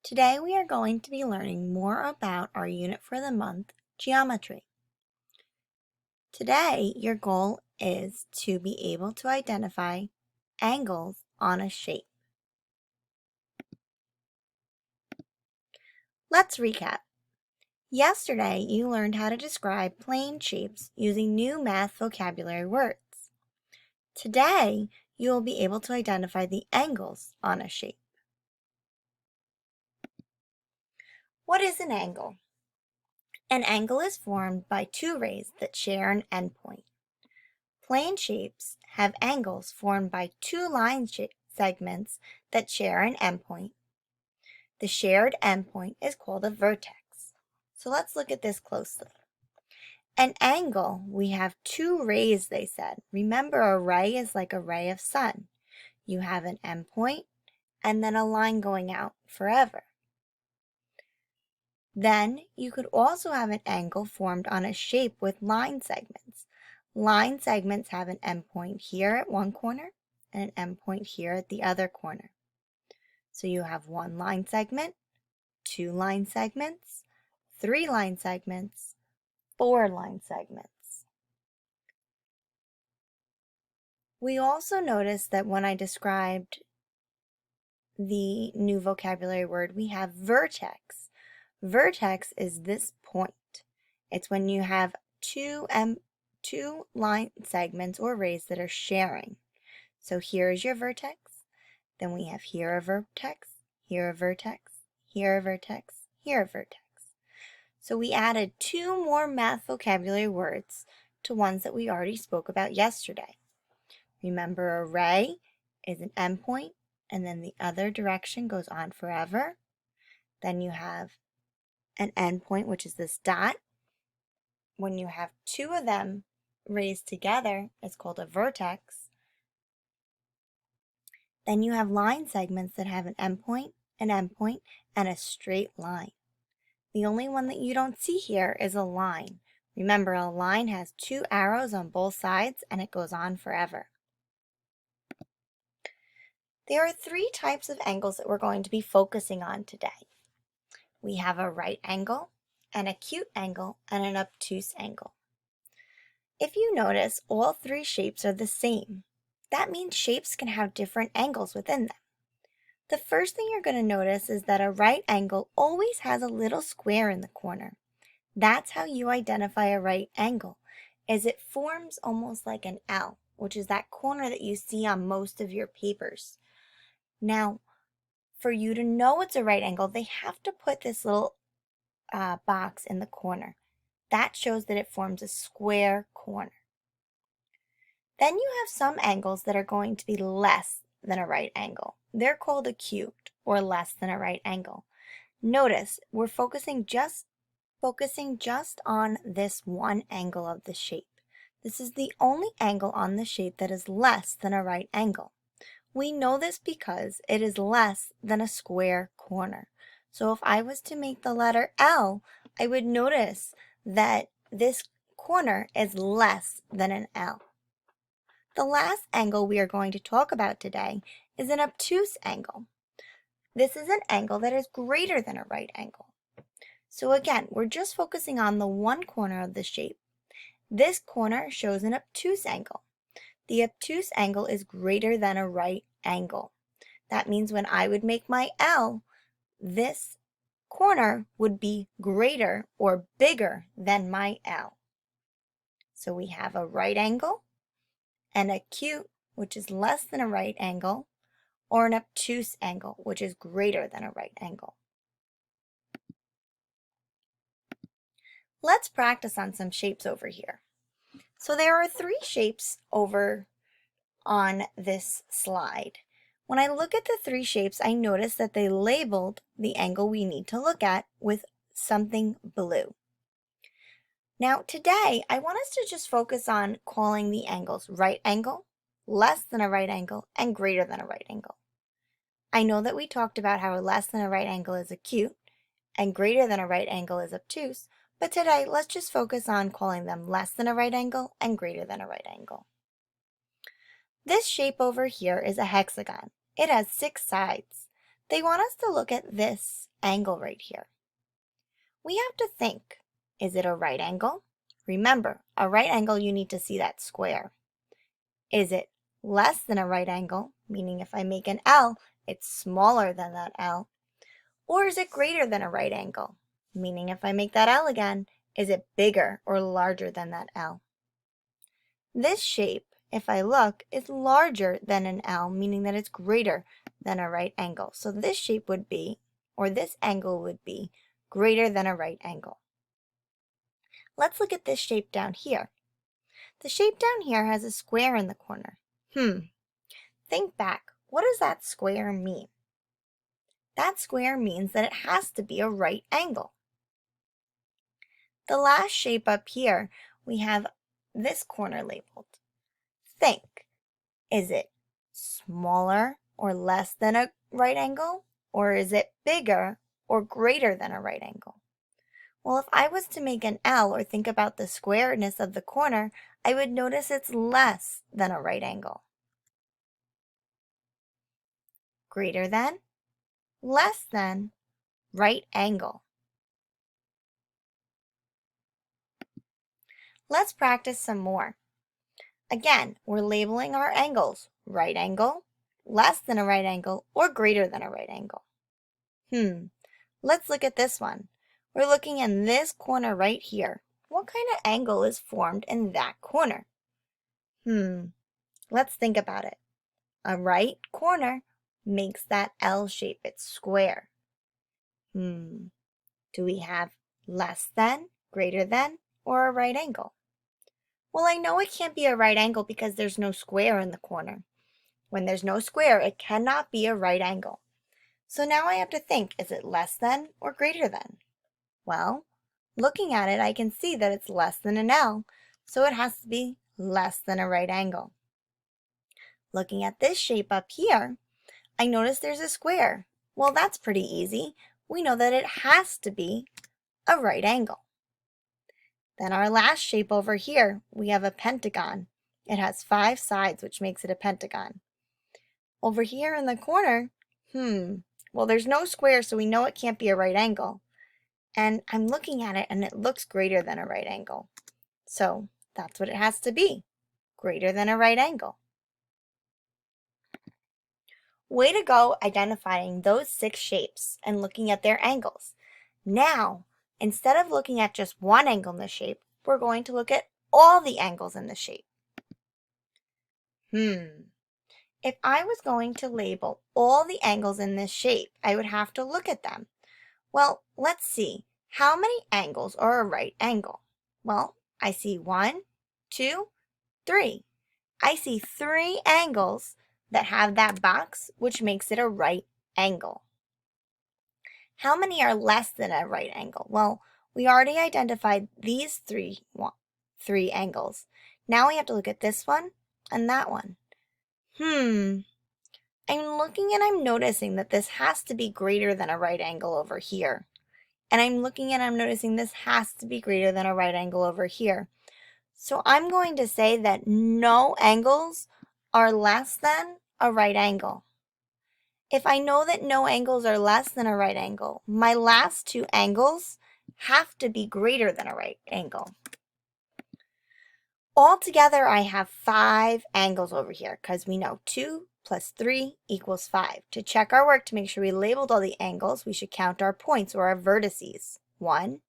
Today we are going to be learning more about our unit for the month, geometry. Today your goal is to be able to identify angles on a shape. Let's recap. Yesterday you learned how to describe plane shapes using new math vocabulary words. Today you will be able to identify the angles on a shape. What is an angle? An angle is formed by two rays that share an endpoint. Plane shapes have angles formed by two line segments that share an endpoint. The shared endpoint is called a vertex. So let's look at this closely. An angle, we have two rays, they said. Remember, a ray is like a ray of sun. You have an endpoint and then a line going out forever. Then you could also have an angle formed on a shape with line segments. Line segments have an endpoint here at one corner and an endpoint here at the other corner. So you have one line segment, two line segments, three line segments, four line segments. We also noticed that when I described the new vocabulary word, we have vertex. Vertex is this point. It's when you have two line segments or rays that are sharing. So here is your vertex. Then we have here a vertex, here a vertex, here a vertex, here a vertex. So we added two more math vocabulary words to ones that we already spoke about yesterday. Remember, a ray is an endpoint, and then the other direction goes on forever. Then you have an endpoint, which is this dot. When you have two of them raised together, it's called a vertex. Then you have line segments that have an endpoint, and a straight line. The only one that you don't see here is a line. Remember, a line has two arrows on both sides, and it goes on forever. There are three types of angles that we're going to be focusing on today. We have a right angle, an acute angle, and an obtuse angle. If you notice, all three shapes are the same. That means shapes can have different angles within them. The first thing you're going to notice is that a right angle always has a little square in the corner. That's how you identify a right angle, is it forms almost like an L, which is that corner that you see on most of your papers. Now, for you to know it's a right angle, they have to put this little box in the corner. That shows that it forms a square corner. Then you have some angles that are going to be less than a right angle. They're called acute, or less than a right angle. Notice, we're focusing just on this one angle of the shape. This is the only angle on the shape that is less than a right angle. We know this because it is less than a square corner. So if I was to make the letter L, I would notice that this corner is less than an L. The last angle we are going to talk about today is an obtuse angle. This is an angle that is greater than a right angle. So again, we're just focusing on the one corner of the shape. This corner shows an obtuse angle. The obtuse angle is greater than a right angle. That means when I would make my L, this corner would be greater or bigger than my L. So we have a right angle, an acute, which is less than a right angle, or an obtuse angle, which is greater than a right angle. Let's practice on some shapes over here. So there are three shapes over on this slide. When I look at the three shapes, I notice that they labeled the angle we need to look at with something blue. Now today, I want us to just focus on calling the angles right angle, less than a right angle, and greater than a right angle. I know that we talked about how less than a right angle is acute, and greater than a right angle is obtuse, but today, let's just focus on calling them less than a right angle and greater than a right angle. This shape over here is a hexagon. It has 6 sides. They want us to look at this angle right here. We have to think, is it a right angle? Remember, a right angle, you need to see that square. Is it less than a right angle, meaning if I make an L, it's smaller than that L? Or is it greater than a right angle, meaning if I make that L again, is it bigger or larger than that L? This shape, if I look, is larger than an L, meaning that it's greater than a right angle. So this shape would be, or this angle would be, greater than a right angle. Let's look at this shape down here. The shape down here has a square in the corner. Think back. What does that square mean? That square means that it has to be a right angle. The last shape up here, we have this corner labeled. Think, is it smaller or less than a right angle? Or is it bigger or greater than a right angle? Well, if I was to make an L or think about the squareness of the corner, I would notice it's less than a right angle. Greater than, less than, right angle. Let's practice some more. Again, we're labeling our angles, right angle, less than a right angle, or greater than a right angle. Let's look at this one. We're looking in this corner right here. What kind of angle is formed in that corner? Let's think about it. A right corner makes that L shape. It's square. Do we have less than, greater than, or a right angle? Well, I know it can't be a right angle because there's no square in the corner. When there's no square, it cannot be a right angle. So now I have to think, is it less than or greater than? Well, looking at it, I can see that it's less than an L, so it has to be less than a right angle. Looking at this shape up here, I notice there's a square. Well, that's pretty easy. We know that it has to be a right angle. Then our last shape over here, we have a pentagon. It has 5 sides, which makes it a pentagon. Over here in the corner, well, there's no square, so we know it can't be a right angle. And I'm looking at it, and it looks greater than a right angle. So that's what it has to be, greater than a right angle. Way to go identifying those 6 shapes and looking at their angles. Now, instead of looking at just one angle in the shape, we're going to look at all the angles in the shape. If I was going to label all the angles in this shape, I would have to look at them. Well, let's see. How many angles are a right angle? Well, I see 1, 2, 3. I see 3 angles that have that box, which makes it a right angle. How many are less than a right angle? Well, we already identified these three angles. Now we have to look at this one and that one. I'm looking and I'm noticing that this has to be greater than a right angle over here. And I'm looking and I'm noticing this has to be greater than a right angle over here. So I'm going to say that no angles are less than a right angle. If I know that no angles are less than a right angle, my last 2 angles have to be greater than a right angle. Altogether, I have 5 angles over here because we know 2 plus 3 equals 5. To check our work to make sure we labeled all the angles, we should count our points or our vertices. 1,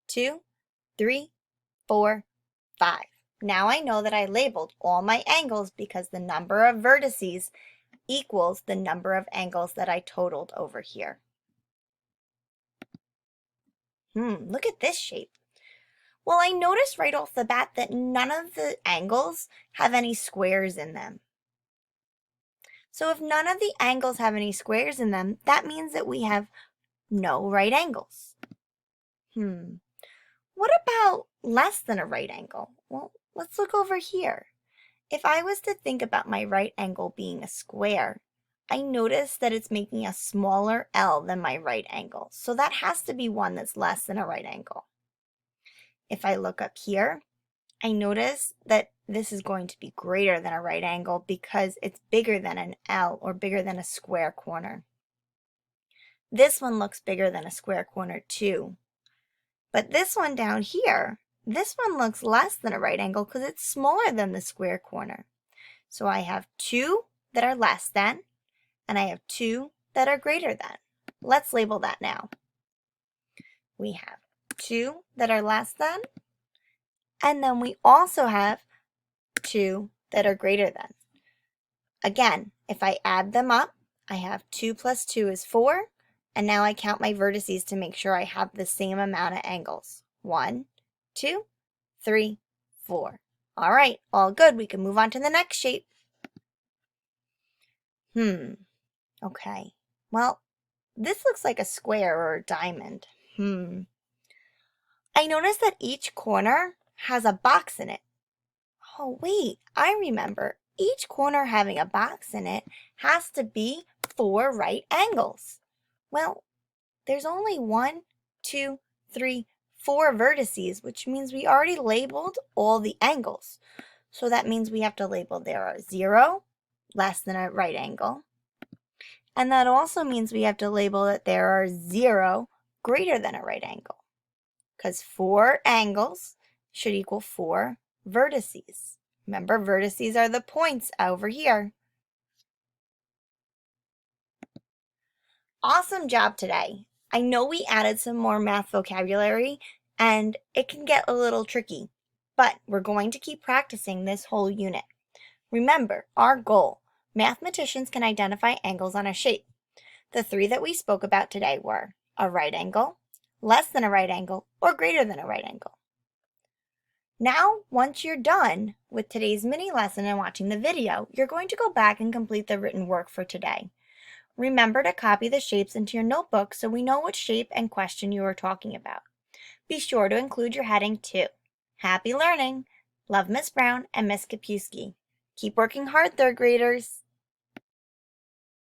2, 3, 4, 5. Now I know that I labeled all my angles because the number of vertices equals the number of angles that I totaled over here. Look at this shape. Well, I noticed right off the bat that none of the angles have any squares in them. So if none of the angles have any squares in them, that means that we have no right angles. What about less than a right angle? Well, let's look over here. If I was to think about my right angle being a square, I notice that it's making a smaller L than my right angle. So that has to be one that's less than a right angle. If I look up here, I notice that this is going to be greater than a right angle because it's bigger than an L or bigger than a square corner. this one looks bigger than a square corner too. But this one down here, this one looks less than a right angle because it's smaller than the square corner. So I have 2 that are less than, and I have 2 that are greater than. Let's label that now. We have 2 that are less than, and then we also have 2 that are greater than. Again, if I add them up, I have 2 plus 2 is 4, and now I count my vertices to make sure I have the same amount of angles. 1, 2, 3, 4. All right, all good. We can move on to the next shape. Okay. Well, this looks like a square or a diamond. I noticed that each corner has a box in it. Oh, wait, I remember. Each corner having a box in it has to be 4 right angles. Well, there's only 1, 2, 3, 4 vertices, which means we already labeled all the angles. So that means we have to label there are 0, less than a right angle. And that also means we have to label that there are 0 greater than a right angle. Because 4 angles should equal 4 vertices. Remember, vertices are the points over here. Awesome job today. I know we added some more math vocabulary, and it can get a little tricky, but we're going to keep practicing this whole unit. Remember, our goal, mathematicians can identify angles on a shape. The 3 that we spoke about today were a right angle, less than a right angle, or greater than a right angle. Now, once you're done with today's mini lesson and watching the video, you're going to go back and complete the written work for today. Remember to copy the shapes into your notebook so we know what shape and question you are talking about. Be sure to include your heading too. Happy learning! Love, Miss Brown and Miss Kapusky. Keep working hard, third graders.